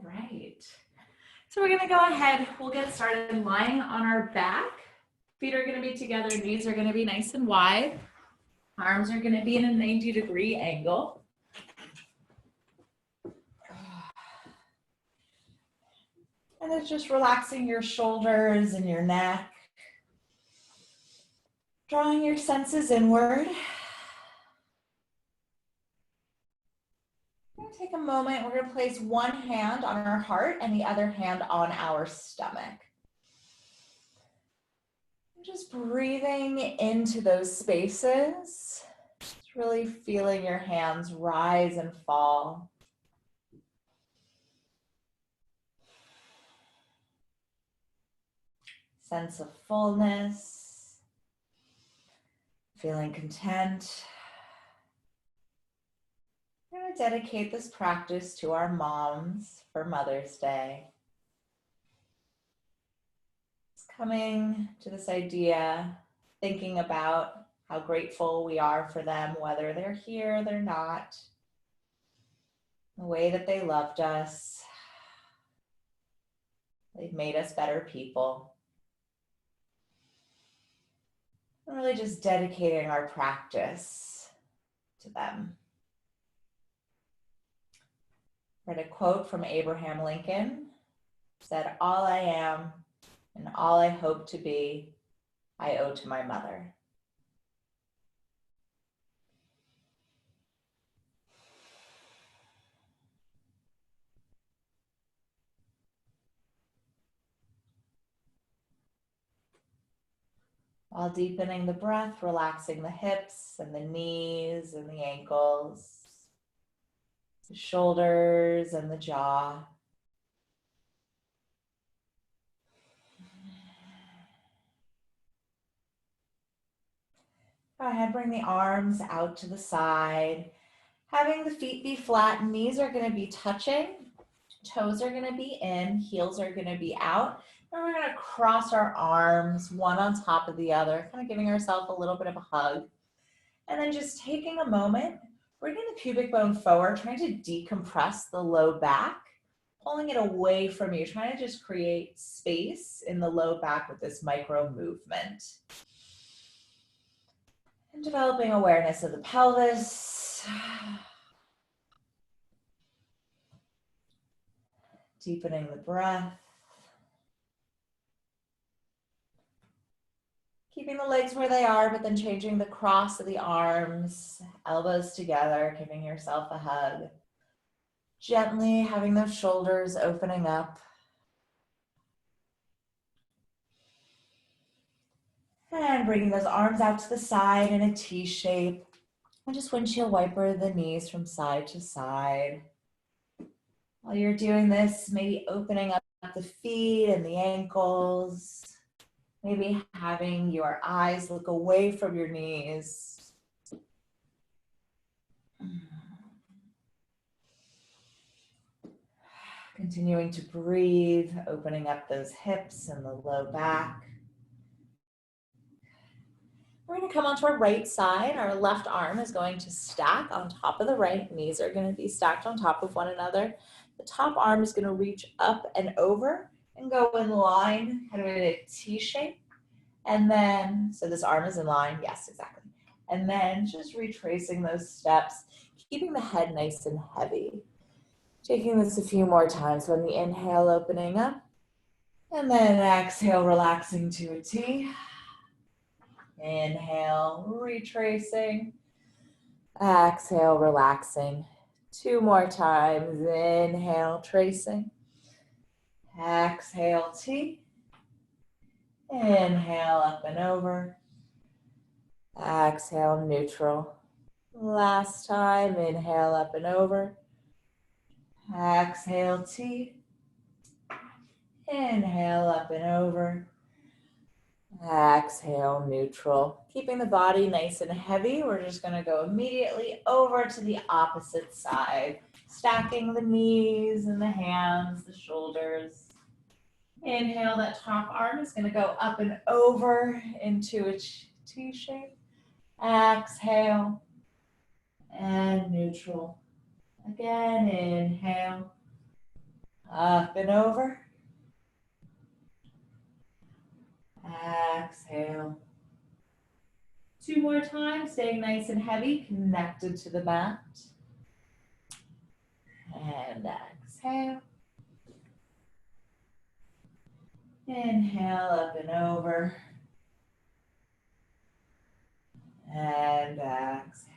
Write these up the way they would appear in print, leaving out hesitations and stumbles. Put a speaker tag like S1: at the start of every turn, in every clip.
S1: right. So we're gonna go ahead, we'll get started lying on our back. Feet are gonna be together, knees are gonna be nice and wide. Arms are gonna be in a 90-degree angle. And it's just relaxing your shoulders and your neck. Drawing your senses inward. We're gonna take a moment, we're gonna place one hand on our heart and the other hand on our stomach. Just breathing into those spaces, just really feeling your hands rise and fall. Sense of fullness, feeling content. We're going to dedicate this practice to our moms for Mother's Day. It's coming to this idea, thinking about how grateful we are for them, whether they're here, they're not, the way that they loved us. They've made us better people. And really just dedicating our practice to them. Read a quote from Abraham Lincoln, said, "All I am and all I hope to be, I owe to my mother." While deepening the breath, relaxing the hips and the knees and the ankles, the shoulders and the jaw. Go ahead, bring the arms out to the side. Having the feet be flat, knees are going to be touching, toes are going to be in, heels are going to be out. And we're going to cross our arms, one on top of the other, kind of giving ourselves a little bit of a hug. And then just taking a moment, bringing the pubic bone forward, trying to decompress the low back, pulling it away from you, trying to just create space in the low back with this micro movement. And developing awareness of the pelvis. Deepening the breath. Keeping the legs where they are, but then changing the cross of the arms, elbows together, giving yourself a hug. Gently having those shoulders opening up. And bringing those arms out to the side in a T shape. And just windshield wiper the knees from side to side. While you're doing this, maybe opening up the feet and the ankles. Maybe having your eyes look away from your knees. Continuing to breathe, opening up those hips and the low back. We're going to come onto our right side. Our left arm is going to stack on top of the right. Knees are going to be stacked on top of one another. The top arm is going to reach up and over and go in line, kind of in a T shape. And then, so this arm is in line. Yes, exactly. And then just retracing those steps, keeping the head nice and heavy. Taking this a few more times on the inhale, opening up. And then exhale, relaxing to a T. Inhale, retracing. Exhale, relaxing. 2 more times. Inhale, tracing. Exhale, T. Inhale, up and over. Exhale, neutral. Last time, inhale, up and over. Exhale, T. Inhale, up and over. Exhale, neutral. Keeping the body nice and heavy, we're just going to go immediately over to the opposite side. Stacking the knees and the hands, the shoulders. Inhale, that top arm is going to go up and over into a T shape. Exhale and neutral. Again, inhale. Up and over. Exhale. 2 more times, staying nice and heavy, connected to the mat. And exhale. Inhale, up and over. And exhale.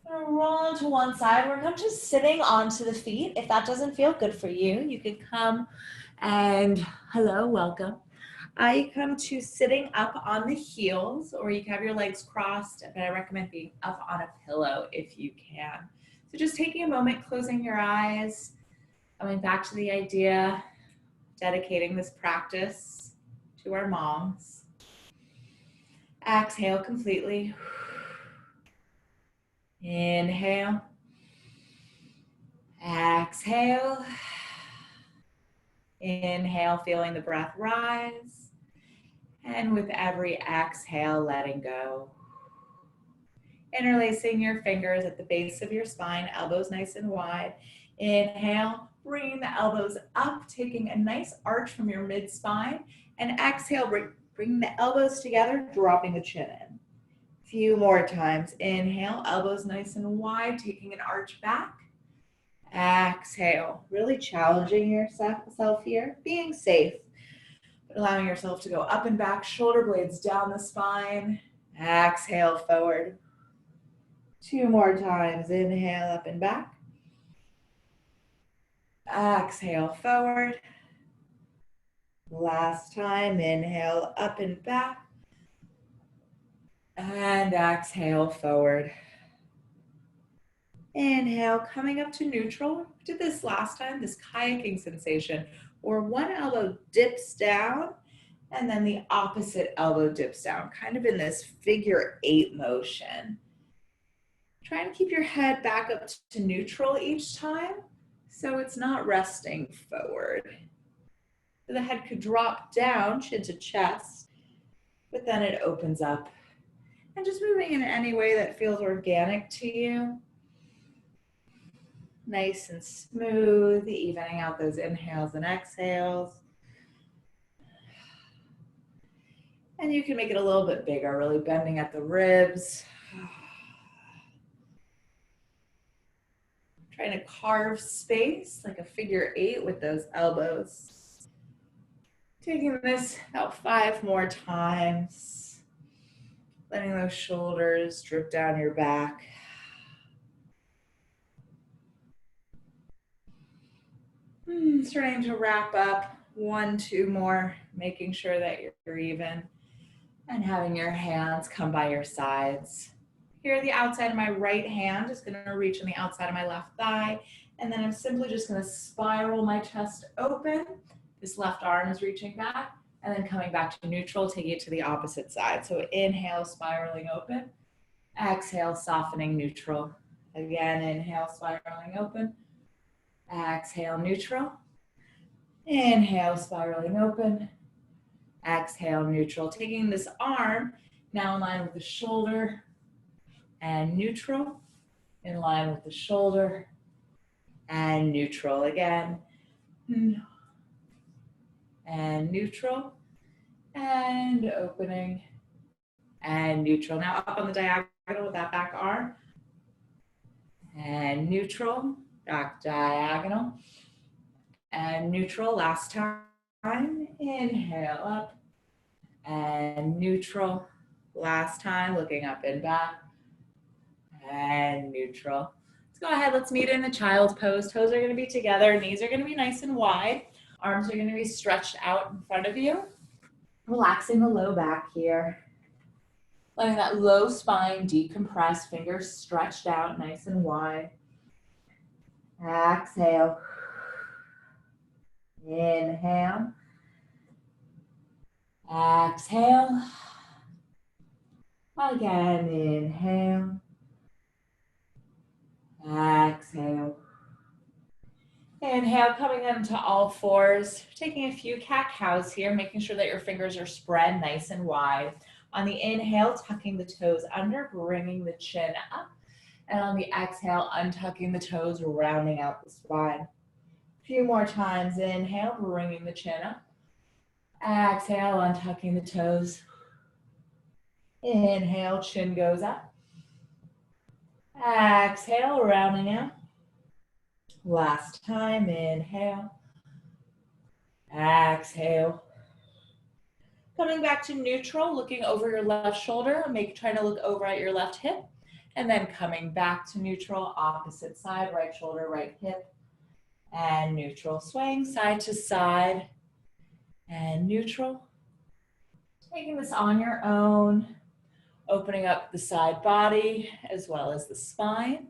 S1: Gonna roll onto one side. We're not just sitting onto the feet. If that doesn't feel good for you, you could come and hello, welcome. You come to sitting up on the heels, or you can have your legs crossed, but I recommend being up on a pillow if you can. So just taking a moment, closing your eyes, coming back to the idea, dedicating this practice to our moms. Exhale completely. Inhale. Exhale. Inhale, feeling the breath rise. And with every exhale, letting go. Interlacing your fingers at the base of your spine, elbows nice and wide. Inhale, bringing the elbows up, taking a nice arch from your mid-spine. And exhale, bring the elbows together, dropping the chin in. Few more times. Inhale, elbows nice and wide, taking an arch back. Exhale, really challenging yourself here, being safe, but allowing yourself to go up and back, shoulder blades down the spine. Exhale, forward. 2 more times. Inhale, up and back. Exhale, forward. Last time. Inhale, up and back. And exhale, forward. Inhale, coming up to neutral. We did this last time, this kayaking sensation, where one elbow dips down and then the opposite elbow dips down, kind of in this figure 8 motion. Try and keep your head back up to neutral each time, so it's not resting forward. The head could drop down, chin to chest, but then it opens up. And just moving in any way that feels organic to you. Nice and smooth, evening out those inhales and exhales. And you can make it a little bit bigger, really bending at the ribs. Trying to carve space like a figure 8 with those elbows. Taking this about 5 more times. Letting those shoulders drip down your back. Starting to wrap up. 1, 2 more, making sure that you're even. And having your hands come by your sides. Here, the outside of my right hand is going to reach on the outside of my left thigh. And then I'm simply just going to spiral my chest open. This left arm is reaching back. And then coming back to neutral, taking it to the opposite side. So inhale, spiraling open. Exhale, softening neutral. Again, inhale, spiraling open. Exhale, neutral. Inhale, spiraling open. Exhale, neutral. Taking this arm now in line with the shoulder and neutral. In line with the shoulder and neutral again. And neutral. And opening. And neutral. Now up on the diagonal with that back arm. And neutral. Back diagonal. And neutral. Last time. Inhale up. And neutral. Last time. Looking up and back. And neutral. Let's go ahead. Let's meet in the child's pose. Toes are going to be together. Knees are going to be nice and wide. Arms are going to be stretched out in front of you. Relaxing the low back here. Letting that low spine decompress. Fingers stretched out nice and wide. Exhale. Inhale. Exhale. Again, inhale. Exhale. Inhale, coming into all fours. Taking a few cat-cows here, making sure that your fingers are spread nice and wide. On the inhale, tucking the toes under, bringing the chin up. And on the exhale, untucking the toes, rounding out the spine. A few more times. Inhale, bringing the chin up. Exhale, untucking the toes. Inhale, chin goes up. Exhale, rounding out. Last time, inhale. Exhale. Coming back to neutral, looking over your left shoulder, trying to look over at your left hip. And then coming back to neutral, opposite side, right shoulder, right hip. And neutral, swaying side to side. And neutral. Taking this on your own. Opening up the side body as well as the spine.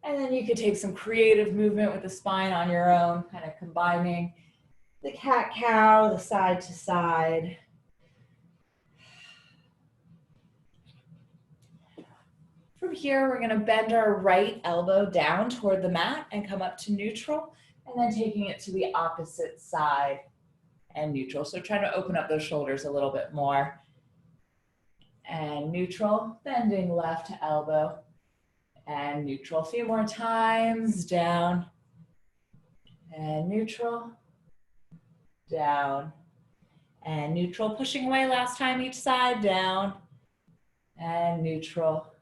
S1: And then you could take some creative movement with the spine on your own, kind of combining the cat-cow, the side to side. From here, we're gonna bend our right elbow down toward the mat and come up to neutral, and then taking it to the opposite side and neutral. So trying to open up those shoulders a little bit more. And neutral, bending left elbow. And neutral, a few more times, down. And neutral, down. And neutral, pushing away last time each side, down. And neutral,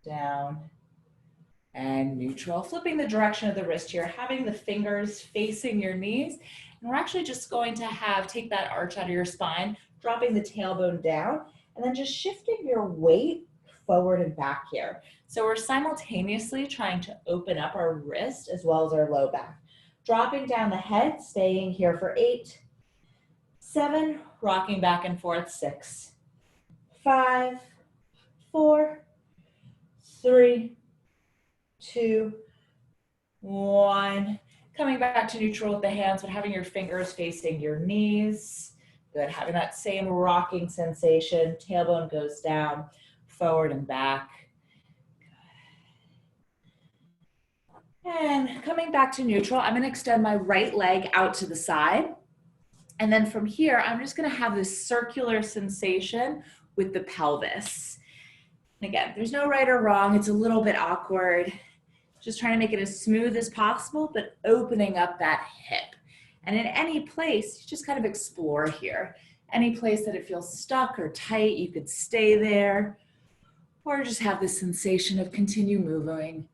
S1: down. And neutral, flipping the direction of the wrist here, having the fingers facing your knees. And we're actually just going to take that arch out of your spine, dropping the tailbone down, and then just shifting your weight forward and back here. So we're simultaneously trying to open up our wrist as well as our low back. Dropping down the head, staying here for 8, 7, rocking back and forth, 6, 5, 4, 3, 2, 1. Coming back to neutral with the hands, but having your fingers facing your knees. Good, having that same rocking sensation. Tailbone goes down, forward and back. And coming back to neutral, I'm gonna extend my right leg out to the side. And then from here, I'm just gonna have this circular sensation with the pelvis. And again, there's no right or wrong. It's a little bit awkward. Just trying to make it as smooth as possible, but opening up that hip. And in any place, you just kind of explore here. Any place that it feels stuck or tight, you could stay there, or just have this sensation of continue moving.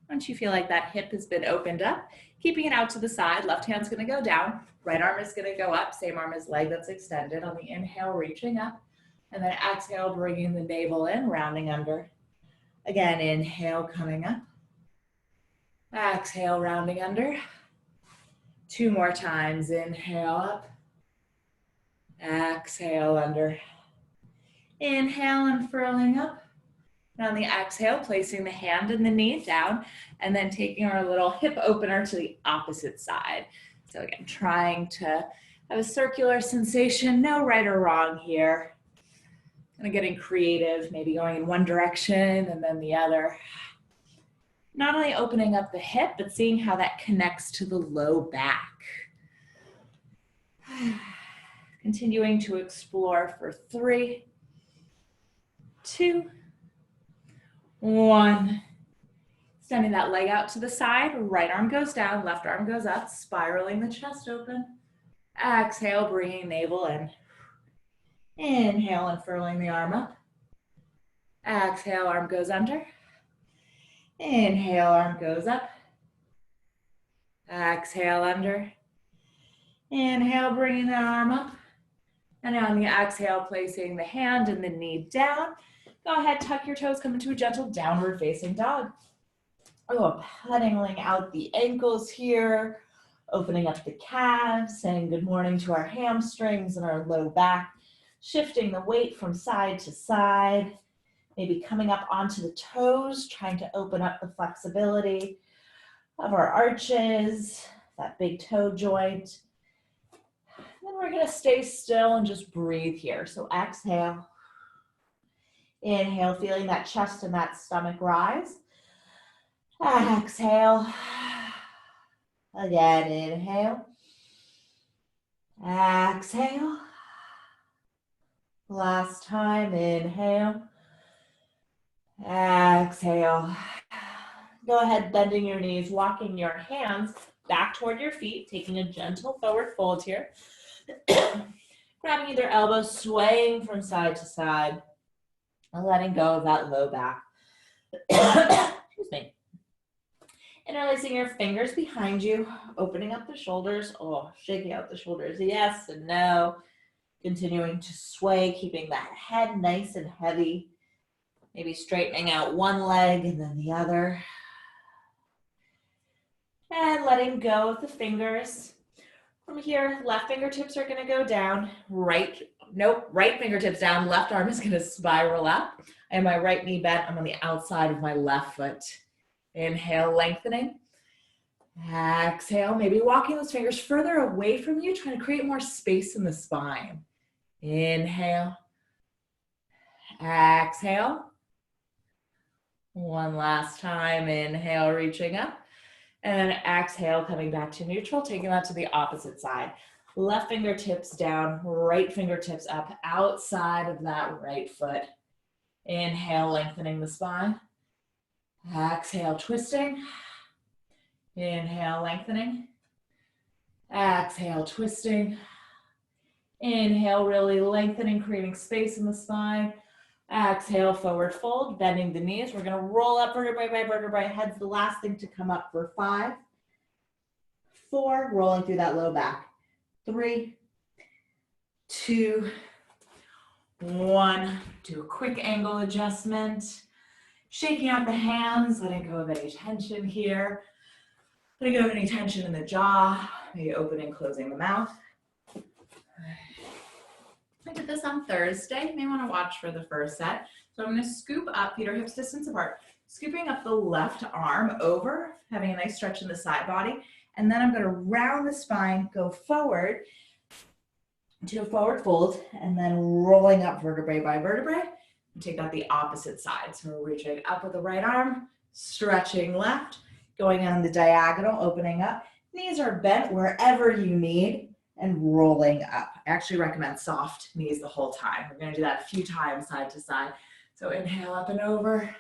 S1: Once you feel like that hip has been opened up, keeping it out to the side, left hand's gonna go down, right arm is gonna go up, same arm as leg that's extended. On the inhale, reaching up, and then exhale, bringing the navel in, rounding under. Again, inhale, coming up. Exhale, rounding under. 2 more times, inhale up. Exhale, under. Inhale, unfurling up. And on the exhale, placing the hand and the knee down, and then taking our little hip opener to the opposite side. So again, trying to have a circular sensation, no right or wrong here. Kind of getting creative, maybe going in one direction and then the other. Not only opening up the hip, but seeing how that connects to the low back. Continuing to explore for 3, 2, 1. Extending that leg out to the side, right arm goes down, left arm goes up, spiraling the chest open. Exhale, bringing navel in. Inhale, unfurling the arm up. Exhale, arm goes under. Inhale, arm goes up. Exhale, under. Inhale, bringing the arm up. And on the exhale, placing the hand and the knee down. Go ahead, tuck your toes, come into a gentle downward facing dog. Pedaling out the ankles here, opening up the calves, saying good morning to our hamstrings and our low back, shifting the weight from side to side, maybe coming up onto the toes, trying to open up the flexibility of our arches, that big toe joint. Then we're gonna stay still and just breathe here. So exhale. Inhale, feeling that chest and that stomach rise. Exhale. Again, inhale. Exhale. Last time, inhale. Exhale. Go ahead, bending your knees, walking your hands back toward your feet, taking a gentle forward fold here. Grabbing either elbow, swaying from side to side, and letting go of that low back. Excuse me. Interlacing your fingers behind you, opening up the shoulders. Oh, shaking out the shoulders. Yes and no. Continuing to sway, keeping that head nice and heavy. Maybe straightening out one leg and then the other. And letting go of the fingers. From here, left fingertips are gonna go down. Right fingertips down. Left arm is gonna spiral up. I have my right knee bent. I'm on the outside of my left foot. Inhale, lengthening. Exhale, maybe walking those fingers further away from you, trying to create more space in the spine. Inhale. Exhale. One last time. Inhale, reaching up. And exhale, coming back to neutral, taking that to the opposite side. Left fingertips down, right fingertips up, outside of that right foot. Inhale, lengthening the spine. Exhale, twisting. Inhale, lengthening. Exhale, twisting. Inhale, really lengthening, creating space in the spine. Exhale, forward fold, bending the knees. We're gonna roll up vertebrae by vertebrae. Head's the last thing to come up for 5, 4, rolling through that low back. 3, 2, 1. Do a quick angle adjustment. Shaking out the hands, letting go of any tension here. Letting go of any tension in the jaw, maybe opening and closing the mouth. I did this on Thursday. You may want to watch for the first set. So I'm going to scoop up, feet or hips distance apart, scooping up the left arm over, having a nice stretch in the side body. And then I'm going to round the spine, go forward to a forward fold, and then rolling up vertebrae by vertebrae. And take that the opposite side. So we're reaching up with the right arm, stretching left, going on the diagonal, opening up. Knees are bent wherever you need. And rolling up. I actually recommend soft knees the whole time. We're gonna do that a few times side to side. So inhale up and over.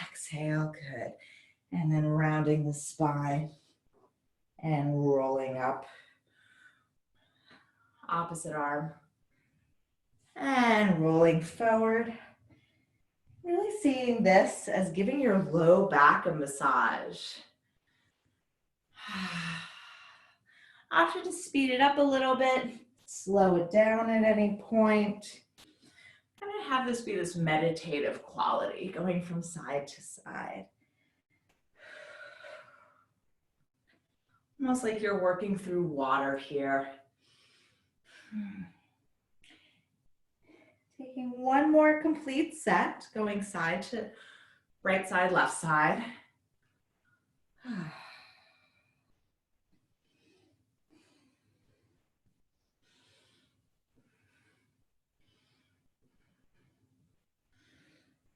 S1: Exhale, good. And then rounding the spine and rolling up. Opposite arm. And rolling forward. Really seeing this as giving your low back a massage. Option to speed it up a little bit, slow it down at any point. I'm going to have this be this meditative quality, going from side to side. Almost like you're working through water here. Taking one more complete set, going side to right side, left side.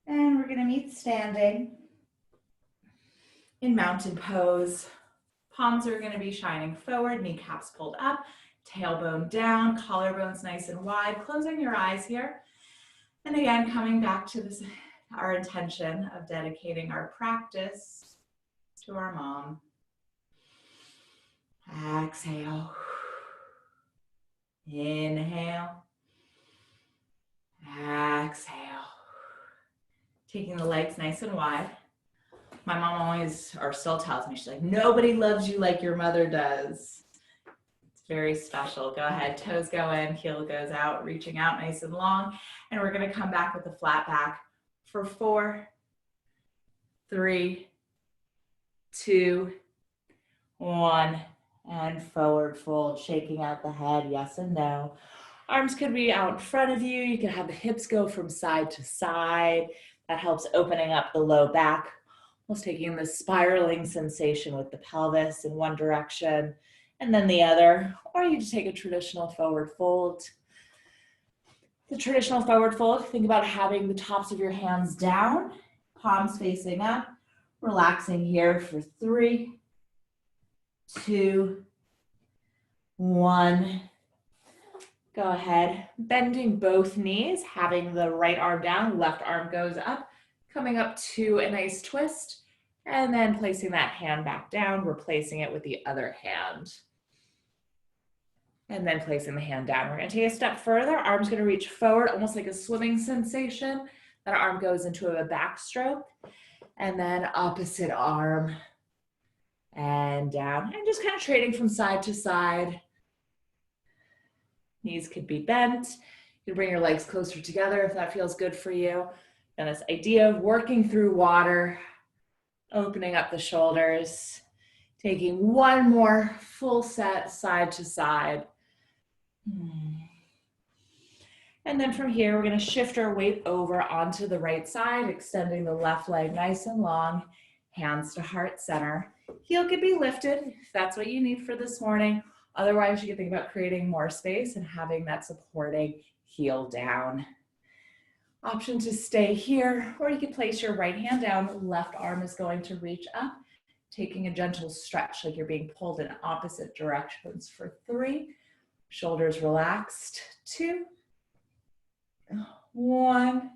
S1: And we're gonna meet standing in mountain pose. Palms are gonna be shining forward, kneecaps pulled up, tailbone down, collarbones nice and wide, closing your eyes here. And again, coming back to this, our intention of dedicating our practice to our mom. Exhale. Inhale. Exhale. Taking the legs nice and wide. My mom always, or still tells me, she's like, nobody loves you like your mother does. It's very special. Go ahead, toes go in, heel goes out, reaching out nice and long. And we're gonna come back with a flat back for 4, 3, 2, 1. And forward fold, shaking out the head, yes and no. Arms could be out in front of you. You can have the hips go from side to side. That helps opening up the low back, almost taking the spiraling sensation with the pelvis in one direction and then the other. Or you just take a traditional forward fold. The traditional forward fold, think about having the tops of your hands down, palms facing up, relaxing here for 3, 2, 1. Go ahead, bending both knees, having the right arm down, left arm goes up, coming up to a nice twist, and then placing that hand back down, replacing it with the other hand. And then placing the hand down. We're gonna take a step further, arm's gonna reach forward, almost like a swimming sensation. That arm goes into a backstroke, and then opposite arm, and down, and just kind of trading from side to side. Knees could be bent. You can bring your legs closer together if that feels good for you. And this idea of working through water, opening up the shoulders, taking one more full set side to side. And then from here, we're going to shift our weight over onto the right side, extending the left leg nice and long, hands to heart center. Heel could be lifted if that's what you need for this morning. Otherwise, you can think about creating more space and having that supporting heel down. Option to stay here, or you can place your right hand down. Left arm is going to reach up, taking a gentle stretch like you're being pulled in opposite directions for 3. Shoulders relaxed, 2, 1,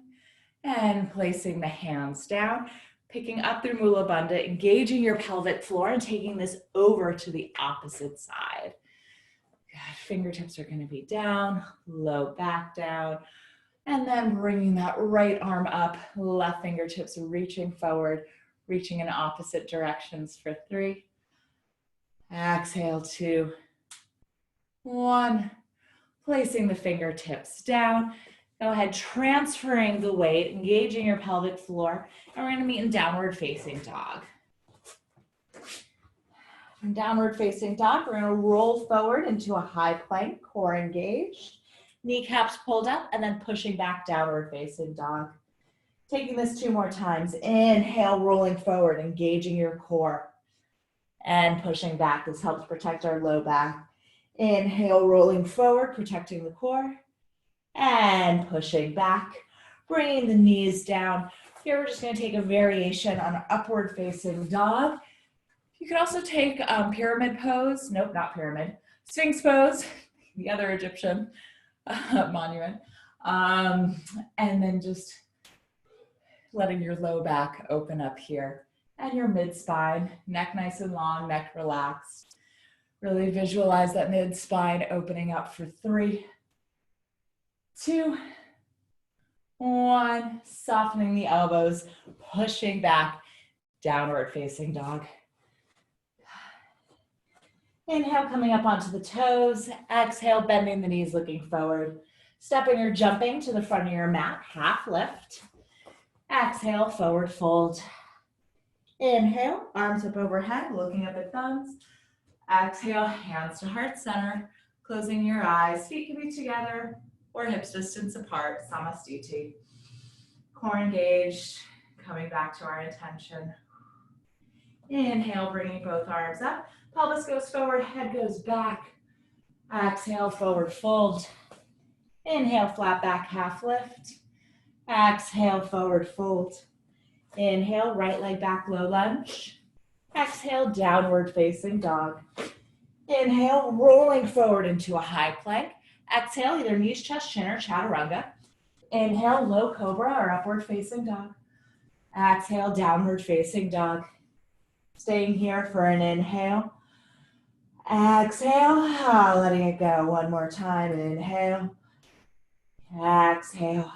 S1: and placing the hands down, picking up through Mula Bandha, engaging your pelvic floor and taking this over to the opposite side. Good. Fingertips are going to be down, low back down, and then bringing that right arm up, left fingertips reaching forward, reaching in opposite directions for 3. Exhale, 2, 1. Placing the fingertips down. Go ahead, transferring the weight, engaging your pelvic floor, and we're going to meet in downward facing dog. From downward facing dog, we're going to roll forward into a high plank, core engaged, kneecaps pulled up, and then pushing back downward facing dog. Taking this 2 more times. Inhale, rolling forward, engaging your core, and pushing back. This helps protect our low back. Inhale, rolling forward, protecting the core, and pushing back, bringing the knees down. Here we're just going to take a variation on upward facing dog. You can also take pyramid pose. Nope, not pyramid. Sphinx pose, the other Egyptian monument. And then just letting your low back open up here. And your mid-spine, neck nice and long, neck relaxed. Really visualize that mid-spine opening up for 3, 2, 1. Softening the elbows, pushing back, downward facing dog. Inhale, coming up onto the toes. Exhale, bending the knees, looking forward. Stepping or jumping to the front of your mat, half lift. Exhale, forward fold. Inhale, arms up overhead, looking up at thumbs. Exhale, hands to heart center. Closing your eyes, feet can be together or hips distance apart, Samastiti. Core engaged, coming back to our intention. Inhale, bringing both arms up. Pelvis goes forward, head goes back. Exhale, forward fold. Inhale, flat back, half lift. Exhale, forward fold. Inhale, right leg back, low lunge. Exhale, downward facing dog. Inhale, rolling forward into a high plank. Exhale, either knees, chest, chin, or chaturanga. Inhale, low cobra or upward facing dog. Exhale, downward facing dog. Staying here for an inhale. Exhale, letting it go. One more time. Inhale. Exhale.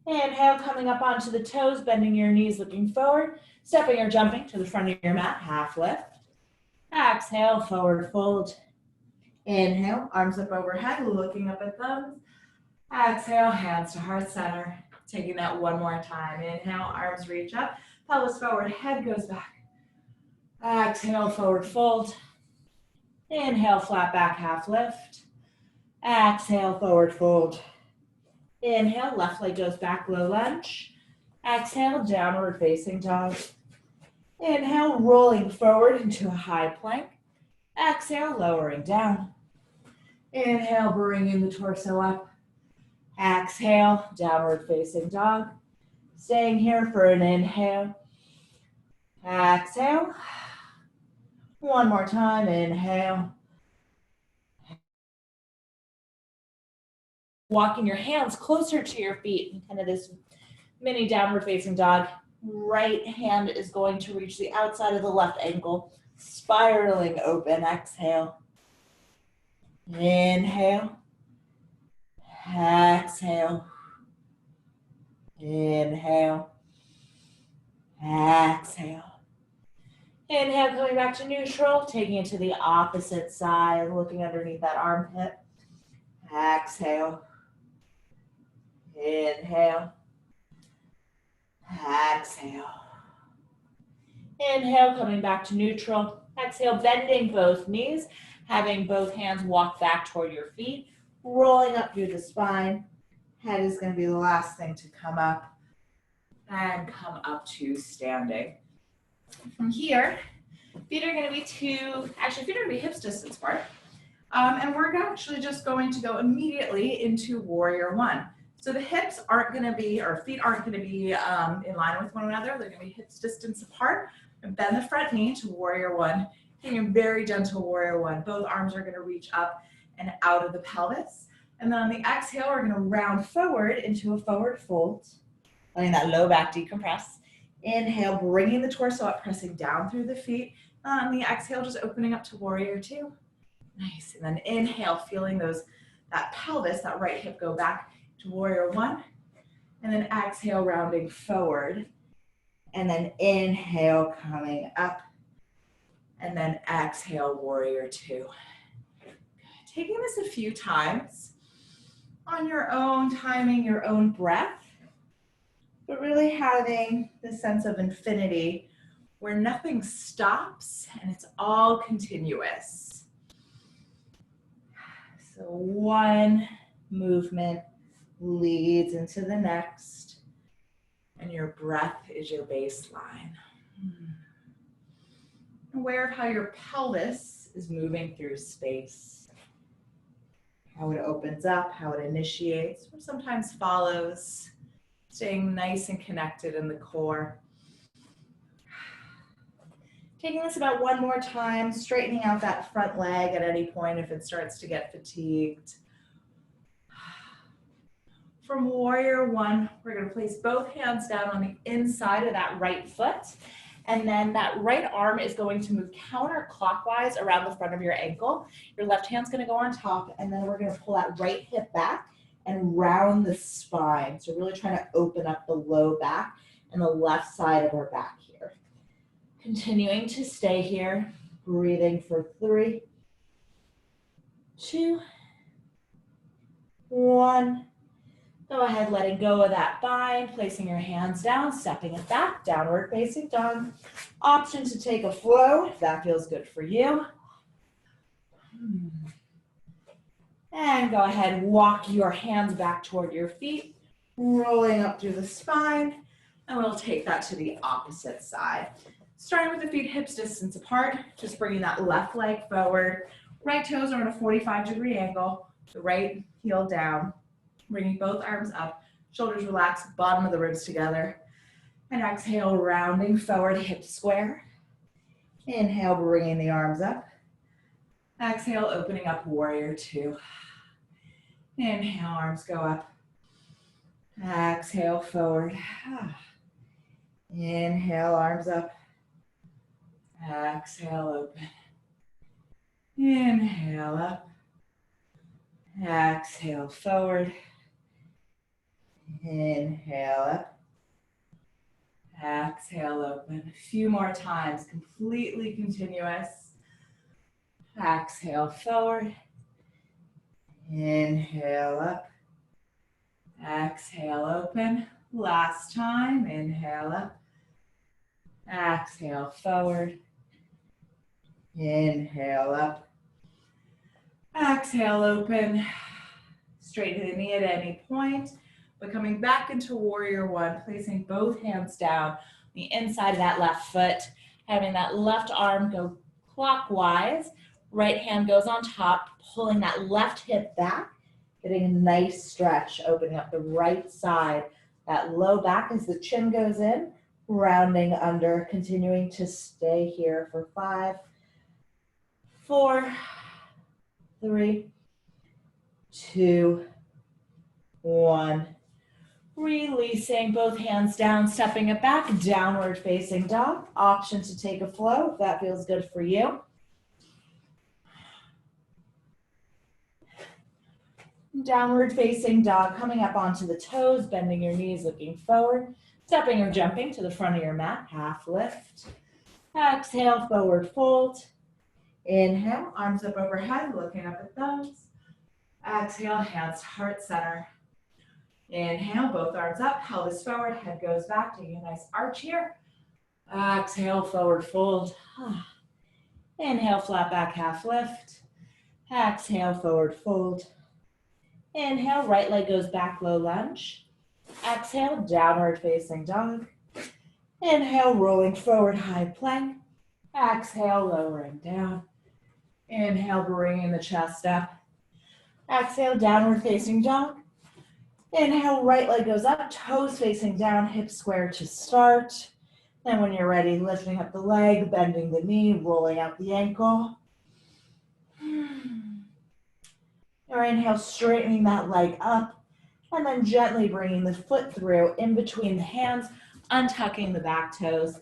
S1: Inhale, coming up onto the toes, bending your knees, looking forward. Stepping or jumping to the front of your mat, half lift. Exhale, forward fold. Inhale, arms up overhead, looking up at thumbs. Exhale, hands to heart center. Taking that one more time. Inhale, arms reach up, pelvis forward, head goes back. Exhale, forward fold. Inhale, flat back, half lift. Exhale, forward fold. Inhale, left leg goes back, low lunge. Exhale, downward facing dog. Inhale, rolling forward into a high plank. Exhale, lowering down. Inhale, bringing the torso up. Exhale, downward facing dog. Staying here for an inhale. Exhale. One more time, inhale. walking your hands closer to your feet in kind of this mini downward facing dog. Right hand is going to reach the outside of the left ankle, spiraling open. Exhale. Inhale. Exhale. Inhale. Exhale. Inhale, coming back to neutral, taking it to the opposite side, looking underneath that armpit. Exhale. Inhale. Exhale. Inhale, coming back to neutral. Exhale, bending both knees, having both hands walk back toward your feet, rolling up through the spine. Head is going to be the last thing to come up, and come up to standing. From here, feet are going to be feet are going to be hips distance apart. And we're actually just going to go immediately into warrior one. So the hips aren't going to be, or feet aren't going to be in line with one another. They're going to be hips distance apart. And bend the front knee to warrior one. Taking a very gentle warrior one. Both arms are going to reach up and out of the pelvis. And then on the exhale, we're going to round forward into a forward fold. Letting that low back decompress. Inhale, bringing the torso up, pressing down through the feet. On the exhale, just opening up to warrior two. Nice. And then inhale, feeling that pelvis, that right hip go back to warrior one. And then exhale, rounding forward. And then inhale, coming up. And then exhale, warrior two. Good. Taking this a few times on your own timing, your own breath, but really having this sense of infinity where nothing stops and it's all continuous. So one movement leads into the next, and your breath is your baseline. Aware of how your pelvis is moving through space. How it opens up, how it initiates, or sometimes follows. Staying nice and connected in the core. Taking this about one more time, straightening out that front leg at any point if it starts to get fatigued. From warrior one, we're going to place both hands down on the inside of that right foot. And then that right arm is going to move counterclockwise around the front of your ankle. Your left hand's going to go on top, and then we're going to pull that right hip back and round the spine. So really trying to open up the low back and the left side of our back here. Continuing to stay here, breathing for 3, 2, 1. Go ahead, letting go of that bind, placing your hands down, stepping it back, downward facing dog. Option to take a flow if that feels good for you. And go ahead, walk your hands back toward your feet, rolling up through the spine, and we'll take that to the opposite side. Starting with the feet hips distance apart, just bringing that left leg forward. Right toes are at a 45-degree angle, the right heel down, bringing both arms up, shoulders relaxed, bottom of the ribs together. And exhale, rounding forward, hips square. Inhale, bringing the arms up. Exhale, opening up, warrior two. Inhale, arms go up. Exhale, forward. Inhale, arms up. Exhale, open. Inhale, up. Exhale, forward. Inhale, up. Exhale, open. A few more times, completely continuous. Exhale, forward. Inhale, up. Exhale, open. Last time, inhale up. Exhale, forward. Inhale, up. Exhale, open. Straighten the knee at any point. But coming back into warrior one, placing both hands down the inside of that left foot, having that left arm go clockwise, right hand goes on top, pulling that left hip back, getting a nice stretch, opening up the right side, that low back as the chin goes in, rounding under, continuing to stay here for 5, 4, 3, 2, 1. Releasing both hands down, stepping it back, downward facing dog. Option to take a flow if that feels good for you. Downward facing dog, coming up onto the toes, bending your knees, looking forward, stepping or jumping to the front of your mat, half lift. Exhale, forward fold. Inhale, arms up overhead, looking up at thumbs. Exhale, hands to heart center. Inhale, both arms up, pelvis forward, head goes back, taking a nice arch here. Exhale, forward fold. Inhale, flat back, half lift. Exhale, forward fold. Inhale, right leg goes back, low lunge. Exhale, downward facing dog. Inhale, rolling forward, high plank. Exhale, lowering down. Inhale, bringing the chest up. Exhale, downward facing dog. Inhale, right leg goes up, toes facing down, hips square to start. Then when you're ready, lifting up the leg, bending the knee, rolling out the ankle. Or inhale, straightening that leg up, and then gently bringing the foot through in between the hands, untucking the back toes,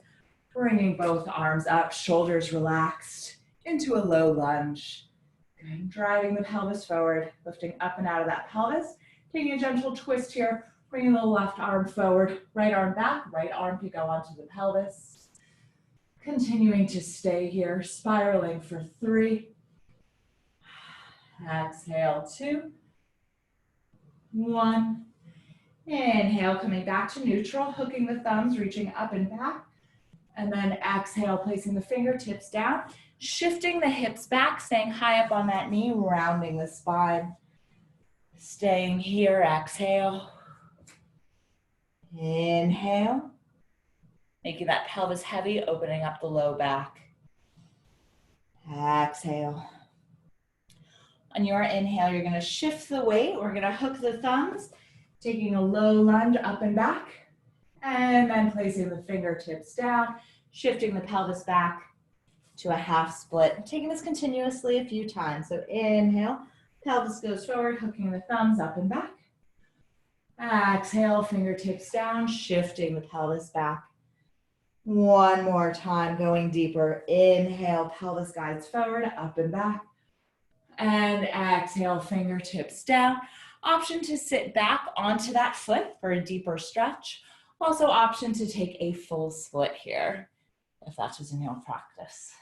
S1: bringing both arms up, shoulders relaxed, into a low lunge. Good. Driving the pelvis forward, lifting up and out of that pelvis. Taking a gentle twist here, bringing the left arm forward, right arm back, right arm can go onto the pelvis. Continuing to stay here, spiraling for 3. Exhale, 2. 1. Inhale, coming back to neutral, hooking the thumbs, reaching up and back. And then exhale, placing the fingertips down, shifting the hips back, staying high up on that knee, rounding the spine. Staying here, exhale. Inhale. Making that pelvis heavy, opening up the low back. Exhale. On your inhale, you're going to shift the weight. We're going to hook the thumbs, taking a low lunge up and back, and then placing the fingertips down, shifting the pelvis back to a half split. Taking this continuously a few times. So inhale, pelvis goes forward, hooking the thumbs up and back. Exhale, fingertips down, shifting the pelvis back. One more time, going deeper. Inhale, pelvis guides forward, up and back. And exhale, fingertips down. Option to sit back onto that foot for a deeper stretch. Also option to take a full split here, if that was in your practice.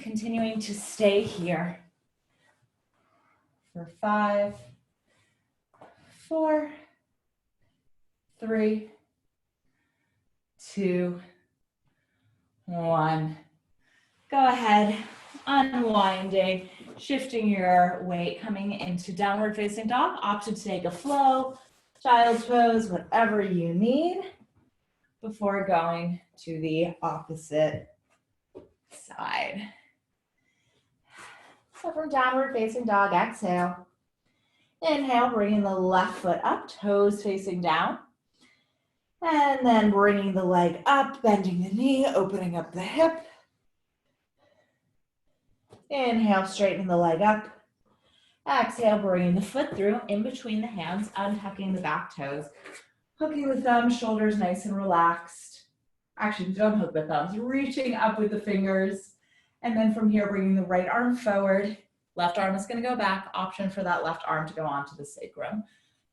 S1: Continuing to stay here for 5, 4, 3, 2, 1. Go ahead, unwinding, shifting your weight, coming into downward facing dog. Option to take a flow, child's pose, whatever you need before going to the opposite side. So from downward facing dog, exhale. Inhale, bringing the left foot up, toes facing down. And then bringing the leg up, bending the knee, opening up the hip. Inhale, straightening the leg up. Exhale, bringing the foot through in between the hands, untucking the back toes. Hooking the thumbs, shoulders nice and relaxed. Actually, don't hook the thumbs, reaching up with the fingers. And then from here, bringing the right arm forward. Left arm is going to go back. Option for that left arm to go onto the sacrum.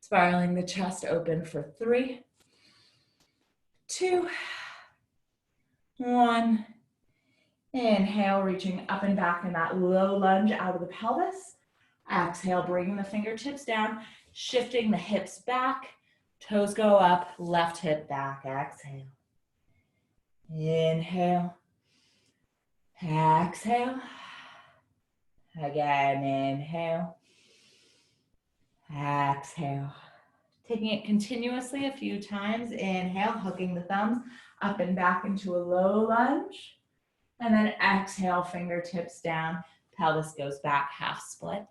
S1: Spiraling the chest open for 3, 2, 1. Inhale, reaching up and back in that low lunge out of the pelvis. Exhale, bringing the fingertips down, shifting the hips back. Toes go up, left hip back. Exhale. Inhale. Exhale. Again, inhale. Exhale. Taking it continuously a few times. Inhale, hooking the thumbs up and back into a low lunge. And then exhale, fingertips down, pelvis goes back, half split.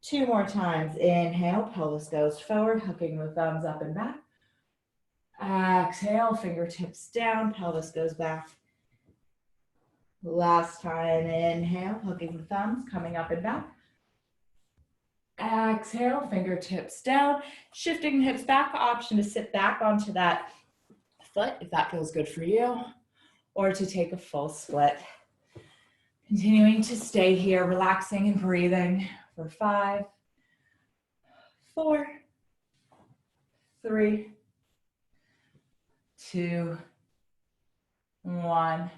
S1: 2 more times. Inhale, pelvis goes forward, hooking the thumbs up and back. Exhale, fingertips down, pelvis goes back. Last time, inhale, hooking the thumbs, coming up and back. Exhale, fingertips down, shifting the hips back, option to sit back onto that foot if that feels good for you, or to take a full split. Continuing to stay here, relaxing and breathing for 5, 4, 3, 2, 1.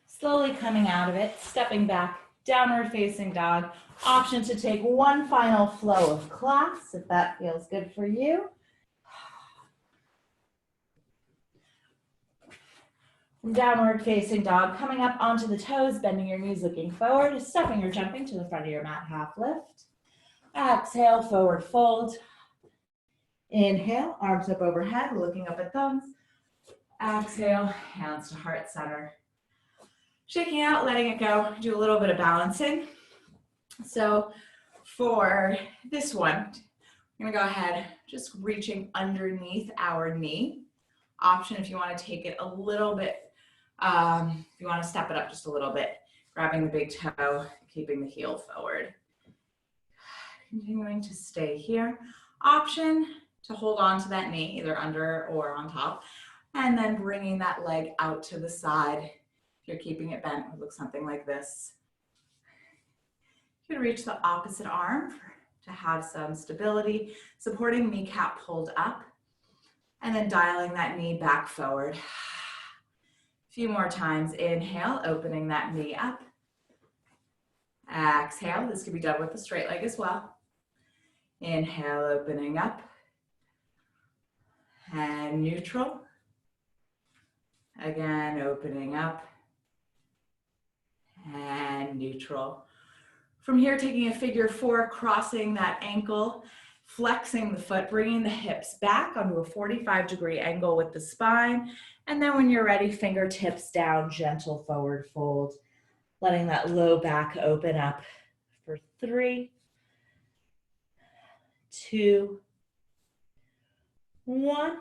S1: Slowly coming out of it, stepping back, downward facing dog. Option to take one final flow of class if that feels good for you. From downward facing dog, coming up onto the toes, bending your knees, looking forward, stepping or jumping to the front of your mat, half lift. Exhale, forward fold. Inhale, arms up overhead, looking up at thumbs. Exhale, hands to heart center. Shaking out, letting it go, do a little bit of balancing. So for this one, I'm gonna go ahead, just reaching underneath our knee. Option if you wanna take it a little bit, if you wanna step it up just a little bit, grabbing the big toe, keeping the heel forward. Continuing to stay here. Option to hold on to that knee, either under or on top, and then bringing that leg out to the side. If you're keeping it bent, it would look something like this. You can reach the opposite arm to have some stability, supporting kneecap pulled up, and then dialing that knee back forward. A few more times. Inhale, opening that knee up. Exhale, this could be done with the straight leg as well. Inhale, opening up. And neutral. Again, opening up. And neutral. From here, taking a figure 4, crossing that ankle, flexing the foot, bringing the hips back onto a 45-degree angle with the spine. And then when you're ready, fingertips down, gentle forward fold. Letting that low back open up for 3, 2, 1.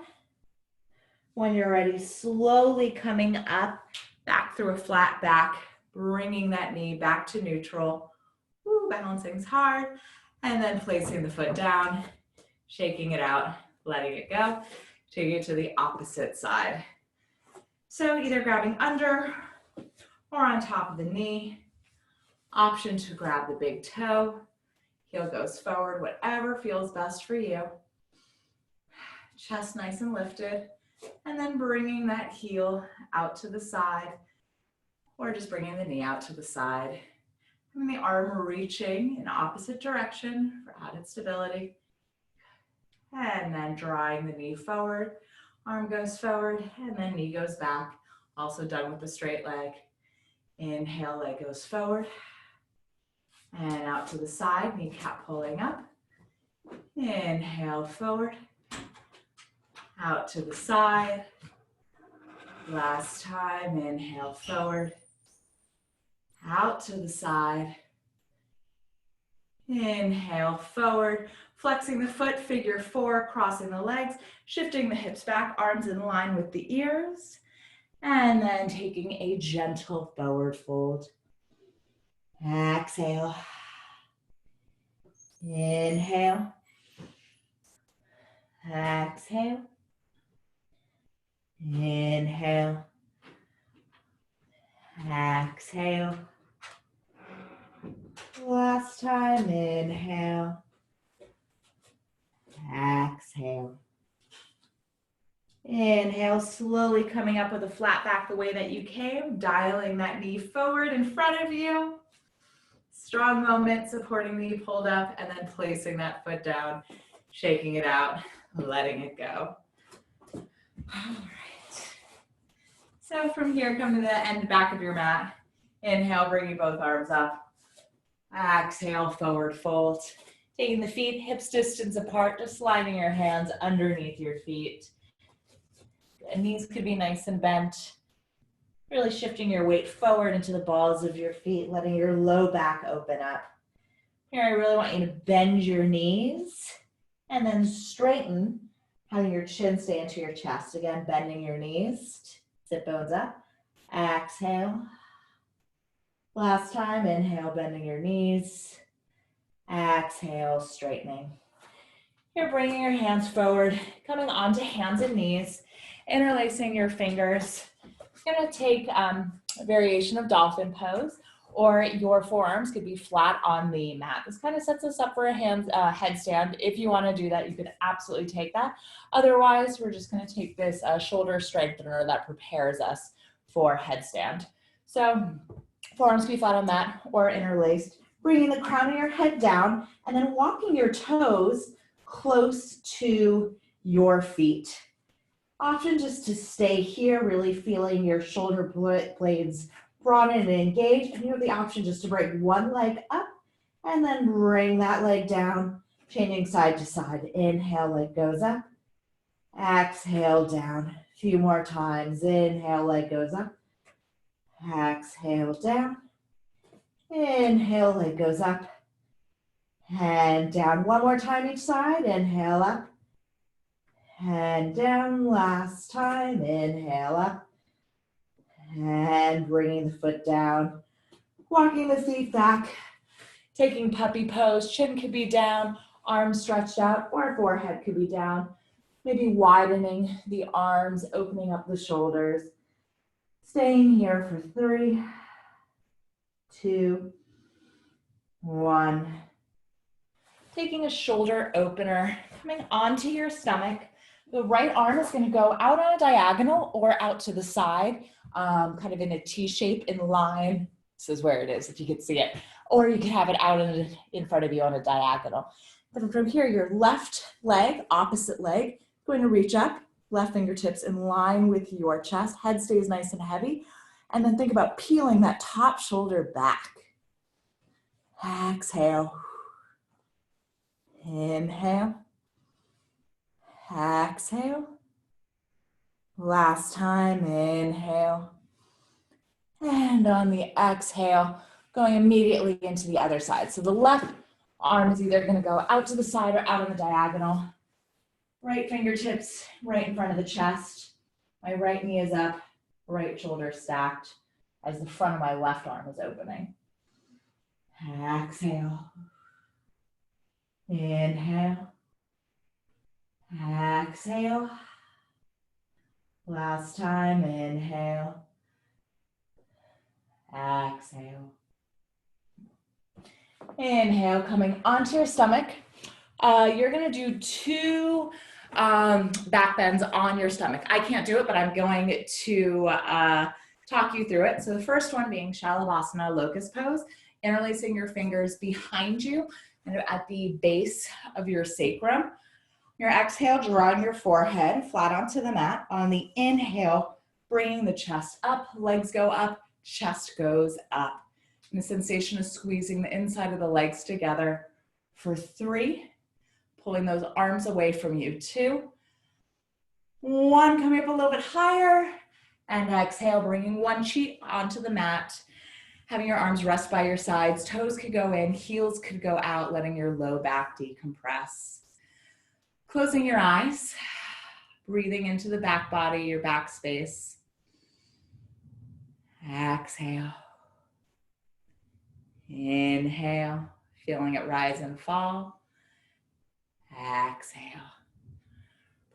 S1: When you're ready, slowly coming up, back through a flat back, bringing that knee back to neutral. Woo, balancing's hard. And then placing the foot down, shaking it out, letting it go, taking it to the opposite side. So either grabbing under or on top of the knee. Option to grab the big toe. Heel goes forward, whatever feels best for you. Chest nice and lifted. And then bringing that heel out to the side, or just bringing the knee out to the side. And the arm reaching in opposite direction for added stability. And then drawing the knee forward. Arm goes forward, and then knee goes back. Also done with the straight leg. Inhale, leg goes forward. And out to the side, kneecap pulling up. Inhale, forward. Out to the side. Last time, inhale, forward. Out to the side. Inhale, forward. Flexing the foot, figure 4, crossing the legs, shifting the hips back, arms in line with the ears. And then taking a gentle forward fold. Exhale. Inhale. Exhale. Inhale. Exhale. Last time, inhale. Exhale. Inhale, slowly coming up with a flat back the way that you came, dialing that knee forward in front of you. Strong moment, supporting the knee pulled up, and then placing that foot down, shaking it out, letting it go. All right. So from here, come to the end back of your mat. Inhale, bringing both arms up. Exhale, forward fold. Taking the feet hips distance apart, just sliding your hands underneath your feet. And knees could be nice and bent. Really shifting your weight forward into the balls of your feet, letting your low back open up. Here, I really want you to bend your knees and then straighten, having your chin stay into your chest. Again, bending your knees, sit bones up. Exhale. Last time, inhale, bending your knees. Exhale, straightening. You're bringing your hands forward, coming onto hands and knees, interlacing your fingers. You're gonna take a variation of dolphin pose, or your forearms could be flat on the mat. This kind of sets us up for a headstand. If you wanna do that, you can absolutely take that. Otherwise, we're just gonna take this shoulder strengthener that prepares us for headstand. So forearms can be flat on mat or interlaced, bringing the crown of your head down and then walking your toes close to your feet. Often just to stay here, really feeling your shoulder blades broaden and engage. And you have the option just to bring one leg up and then bring that leg down, changing side to side. Inhale, leg goes up. Exhale, down. A few more times. Inhale, leg goes up. Exhale, down. Inhale, leg goes up. And down. One more time each side. Inhale, up. And down. Last time. Inhale, up. And bringing the foot down. Walking the feet back. Taking puppy pose. Chin could be down. Arms stretched out. Or forehead could be down. Maybe widening the arms. Opening up the shoulders. Staying here for 3, 2, 1. Taking a shoulder opener, coming onto your stomach. The right arm is going to go out on a diagonal or out to the side, kind of in a T shape in line. This is where it is, if you can see it. Or you can have it out in front of you on a diagonal. Then from here, your left leg, opposite leg, going to reach up, left fingertips in line with your chest. Head stays nice and heavy. And then think about peeling that top shoulder back. Exhale. Inhale. Exhale. Last time, inhale. And on the exhale, going immediately into the other side. So the left arm is either going to go out to the side or out on the diagonal. Right fingertips right in front of the chest. My right knee is up, right shoulder stacked as the front of my left arm is opening. Exhale. Inhale. Exhale. Last time, inhale. Exhale. Inhale, coming onto your stomach. You're gonna do 2 back bends on your stomach. I can't do it, but I'm going to talk you through it. So the first one being Shalabhasana, locust pose, interlacing your fingers behind you and at the base of your sacrum. Your exhale, drawing your forehead flat onto the mat. On the inhale, bringing the chest up, legs go up, chest goes up. And the sensation is squeezing the inside of the legs together for 3, pulling those arms away from you. 2, 1, coming up a little bit higher, and exhale, bringing one cheek onto the mat, having your arms rest by your sides, toes could go in, heels could go out, letting your low back decompress. Closing your eyes, breathing into the back body, your back space. Exhale. Inhale, feeling it rise and fall. Exhale.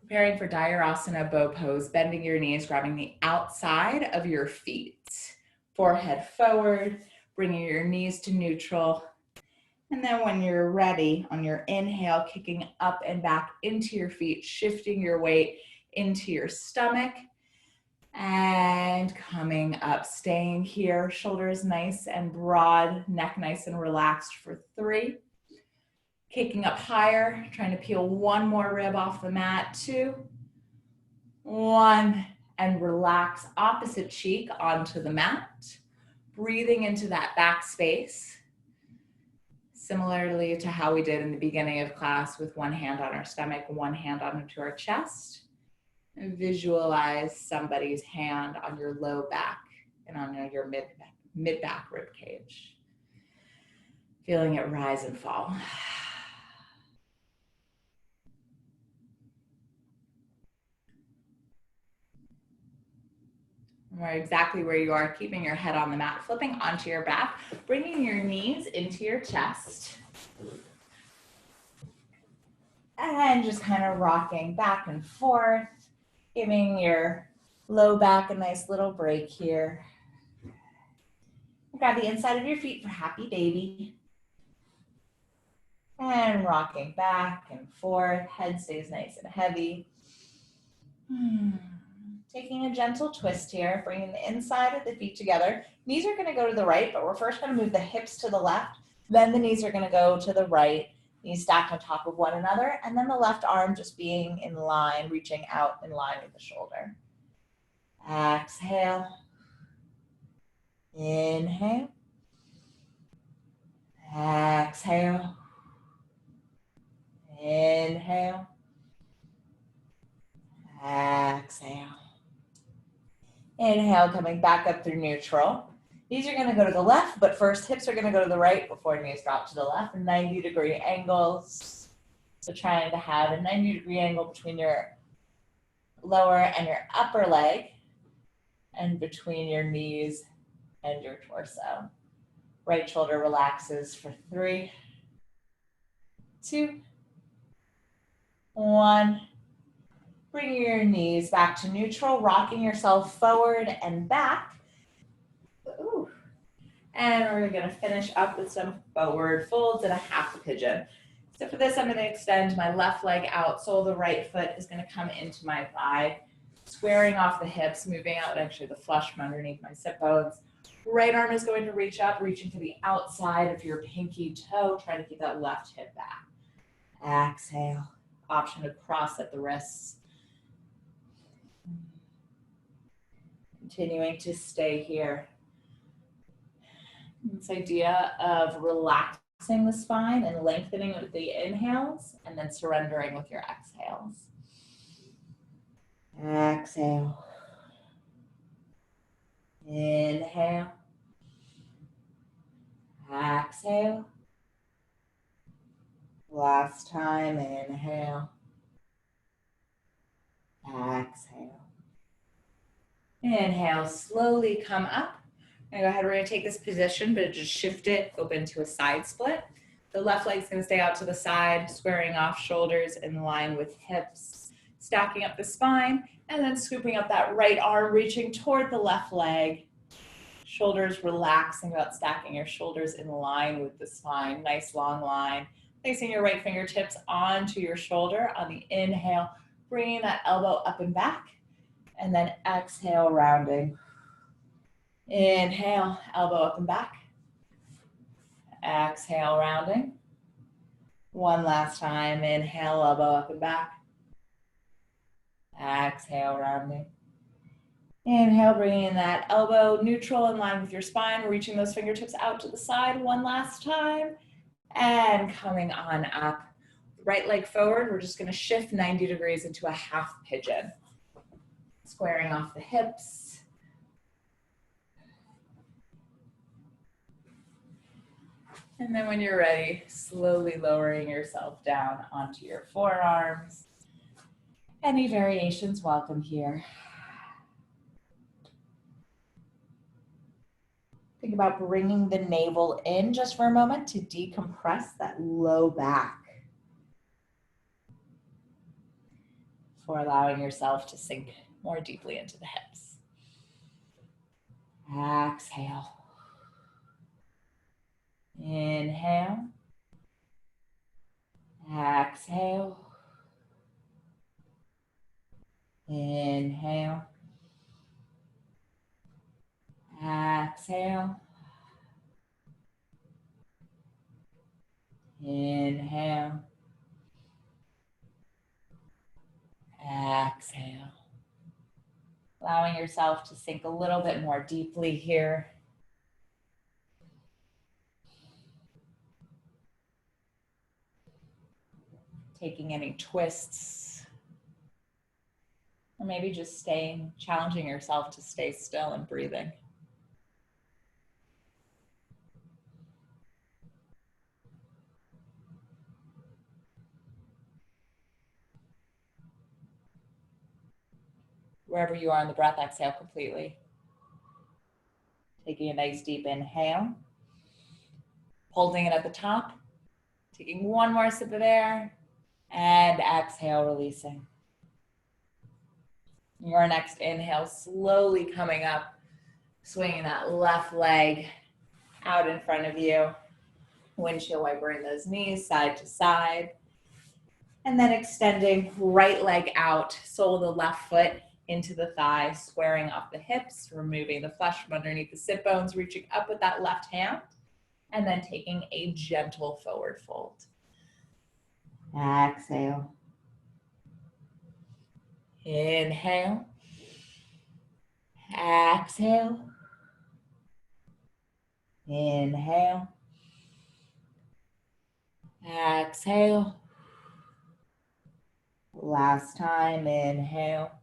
S1: Preparing for Dayurasana bow pose, bending your knees, grabbing the outside of your feet. Forehead forward, bringing your knees to neutral. And then when you're ready, on your inhale, kicking up and back into your feet, shifting your weight into your stomach. And coming up, staying here, shoulders nice and broad, neck nice and relaxed for 3. Kicking up higher, trying to peel one more rib off the mat. 2, 1, and relax opposite cheek onto the mat. Breathing into that back space. Similarly to how we did in the beginning of class with one hand on our stomach, one hand onto our chest. And visualize somebody's hand on your low back and on your mid-back rib cage. Feeling it rise and fall. Exactly where you are, keeping your head on the mat, flipping onto your back, bringing your knees into your chest. And just kind of rocking back and forth, giving your low back a nice little break here. Grab the inside of your feet for happy baby. And rocking back and forth, head stays nice and heavy. Taking a gentle twist here, bringing the inside of the feet together. Knees are gonna go to the right, but we're first gonna move the hips to the left, then the knees are gonna go to the right, knees stacked on top of one another, and then the left arm just being in line, reaching out in line with the shoulder. Exhale. Inhale. Exhale. Inhale. Exhale. Inhale, coming back up through neutral. Knees are gonna go to the left, but first hips are gonna go to the right before knees drop to the left, 90-degree angles. So trying to have a 90-degree angle between your lower and your upper leg and between your knees and your torso. Right shoulder relaxes for 3, 2, 1. Bring your knees back to neutral, rocking yourself forward and back. Ooh. And we're gonna finish up with some forward folds and a half pigeon. So for this, I'm gonna extend my left leg out, sole of the right foot is gonna come into my thigh, squaring off the hips, moving out actually the flush from underneath my sit bones. Right arm is going to reach up, reaching for the outside of your pinky toe, trying to keep that left hip back. Exhale, option to cross at the wrists. Continuing to stay here. This idea of relaxing the spine and lengthening with the inhales and then surrendering with your exhales. Exhale. Inhale. Exhale. Last time, inhale. Exhale. Inhale, slowly come up. I'm gonna go ahead, we're gonna take this position, but just shift it open to a side split. The left leg's gonna stay out to the side, squaring off shoulders in line with hips, stacking up the spine, and then scooping up that right arm, reaching toward the left leg. Shoulders relaxing, about stacking your shoulders in line with the spine. Nice long line. Placing your right fingertips onto your shoulder on the inhale, bringing that elbow up and back, and then exhale, rounding. Inhale, elbow up and back. Exhale, rounding. One last time, inhale, elbow up and back. Exhale, rounding. Inhale, bringing that elbow neutral in line with your spine, reaching those fingertips out to the side one last time, and coming on up. Right leg forward, we're just gonna shift 90 degrees into a half pigeon. Squaring off the hips. And then when you're ready, slowly lowering yourself down onto your forearms. Any variations welcome here. Think about bringing the navel in just for a moment to decompress that low back. Before allowing yourself to sink more deeply into the hips. Exhale. Inhale. Exhale. Inhale. Exhale. Inhale. Exhale. Allowing yourself to sink a little bit more deeply here. Taking any twists. Or maybe just challenging yourself to stay still and breathing. Wherever you are on the breath, exhale completely. Taking a nice deep inhale. Holding it at the top. Taking one more sip of air. And exhale, releasing. Your next inhale, slowly coming up, swinging that left leg out in front of you. Windshield wipering those knees side to side. And then extending right leg out, sole of the left foot into the thigh, squaring off the hips, removing the flesh from underneath the sit bones, reaching up with that left hand, and then taking a gentle forward fold. Exhale. Inhale. Exhale. Inhale. Exhale. Last time, inhale.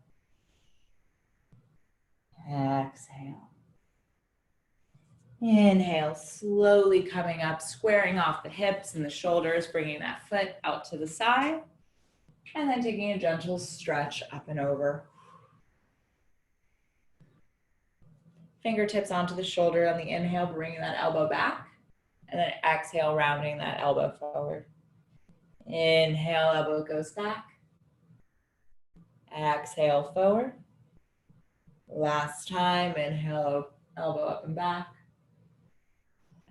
S1: Exhale. Inhale, slowly coming up, squaring off the hips and the shoulders, bringing that foot out to the side, and then taking a gentle stretch up and over. Fingertips onto the shoulder on the inhale, bringing that elbow back, and then exhale, rounding that elbow forward. Inhale, elbow goes back. Exhale, forward. Last time, inhale, elbow up and back.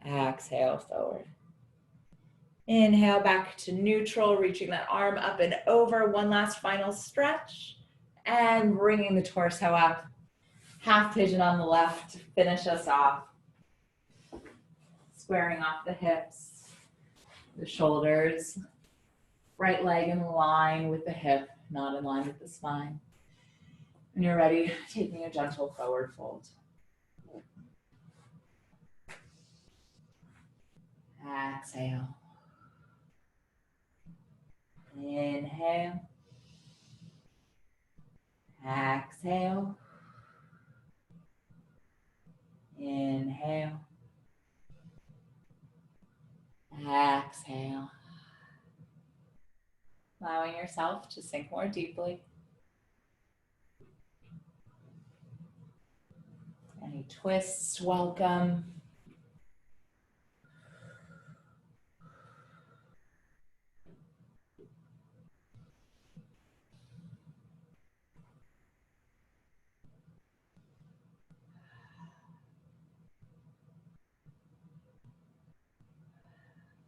S1: Exhale, forward. Inhale, back to neutral, reaching that arm up and over. One last final stretch. And bringing the torso up. Half pigeon on the left to finish us off. Squaring off the hips, the shoulders. Right leg in line with the hip, not in line with the spine. When you're ready, taking a gentle forward fold. Exhale. Inhale. Exhale. Inhale. Exhale. Allowing yourself to sink more deeply. Any twists, welcome.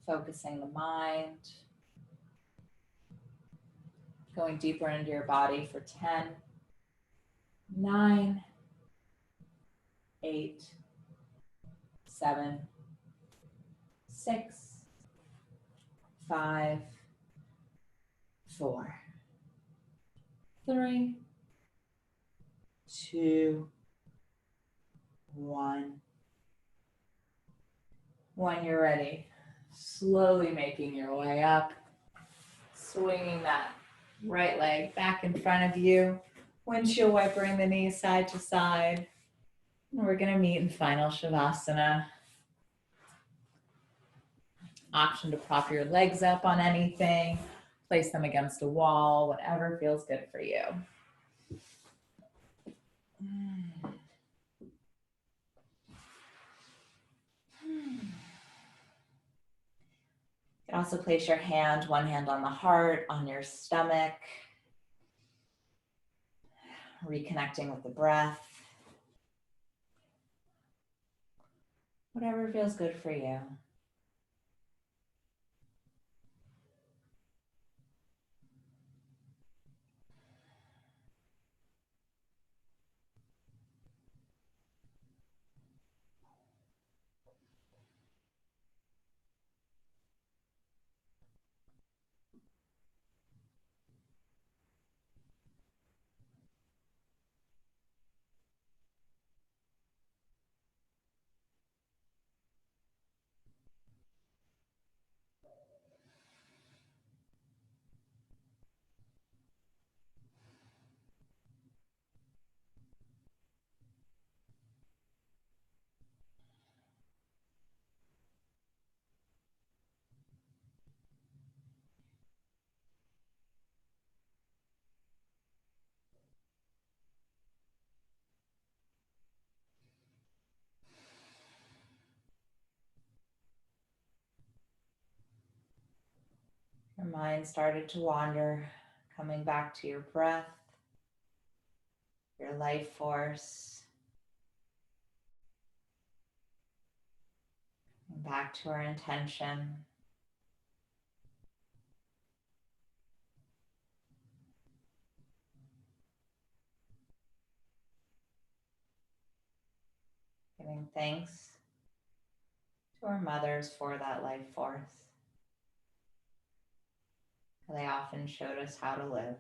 S1: Focusing the mind. Going deeper into your body for 10, 9, 8, 7, 6, 5, 4, 3, 2, 1. When you're ready, slowly making your way up, swinging that right leg back in front of you, windshield wipering the knees side to side. And we're going to meet in final Shavasana. Option to prop your legs up on anything, place them against a wall, whatever feels good for you. You can also place your hand, one hand on the heart, on your stomach, reconnecting with the breath. Whatever feels good for you. Your mind started to wander, coming back to your breath, your life force, and back to our intention. Giving thanks to our mothers for that life force. They often showed us how to live.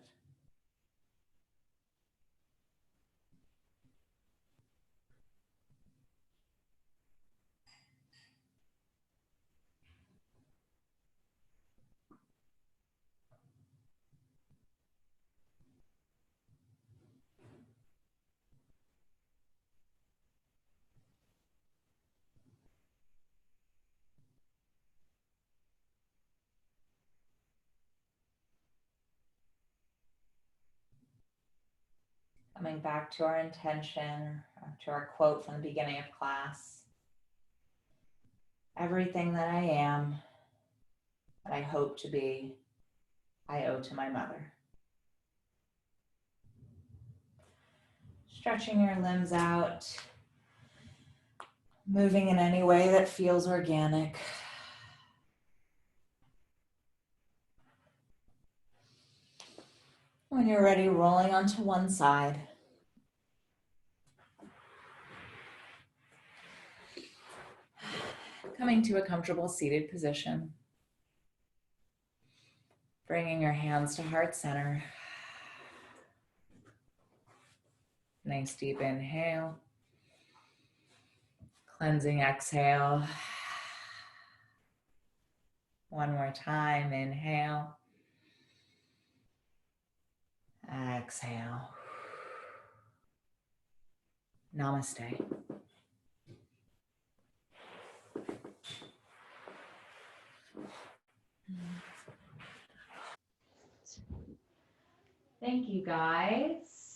S1: Coming back to our intention, to our quote from the beginning of class. Everything that I am, that I hope to be, I owe to my mother. Stretching your limbs out, moving in any way that feels organic. When you're ready, rolling onto one side. Coming to a comfortable seated position. Bringing your hands to heart center. Nice deep inhale. Cleansing exhale. One more time, inhale. Exhale. Namaste. Thank you, guys.